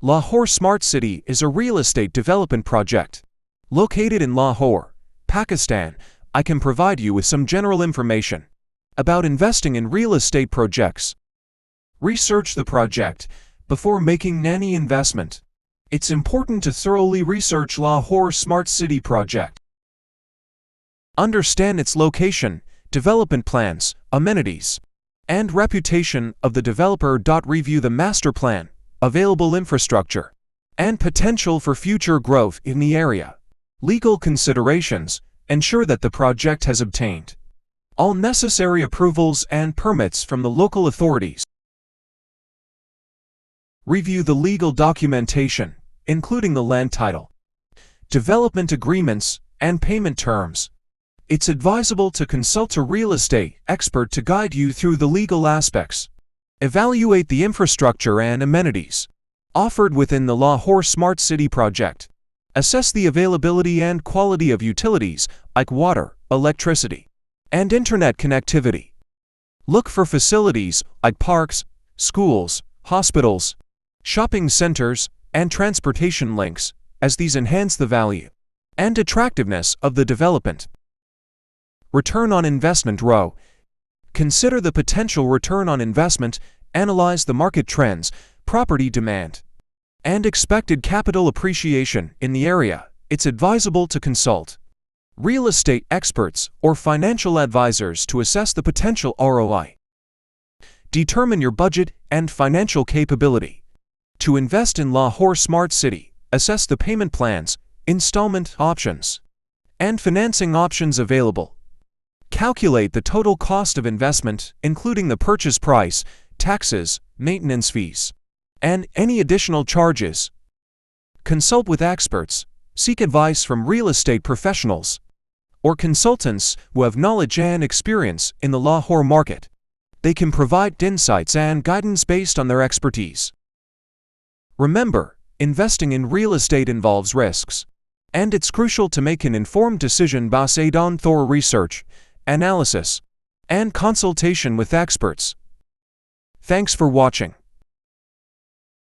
Lahore Smart City is a real estate development project. Located in Lahore, Pakistan, I can provide you with some general information about investing in real estate projects. Research the project before making any investment. It's important to thoroughly research Lahore Smart City project. Understand its location, development plans, amenities, and reputation of the developer. Review the master plan, available infrastructure, and potential for future growth in the area. Legal considerations: ensure that the project has obtained all necessary approvals and permits from the local authorities. Review the legal documentation, including the land title, development agreements, and payment terms. It's advisable to consult a real estate expert to guide you through the legal aspects. Evaluate the infrastructure and amenities offered within the Lahore Smart City project. Assess the availability and quality of utilities like water, electricity, and internet connectivity. Look for facilities like parks, schools, hospitals, shopping centers, and transportation links, as these enhance the value and attractiveness of the development. Return on investment. Consider the potential return on investment, analyze the market trends, property demand, and expected capital appreciation in the area. It's advisable to consult real estate experts or financial advisors to assess the potential ROI. Determine your budget and financial capability. To invest in Lahore Smart City, assess the payment plans, installment options, and financing options available. Calculate the total cost of investment, including the purchase price, taxes, maintenance fees, and any additional charges. Consult with experts. Seek advice from real estate professionals or consultants who have knowledge and experience in the Lahore market. They can provide insights and guidance based on their expertise. Remember, investing in real estate involves risks, and it's crucial to make an informed decision based on thorough research, analysis, and consultation with experts. Thanks for watching.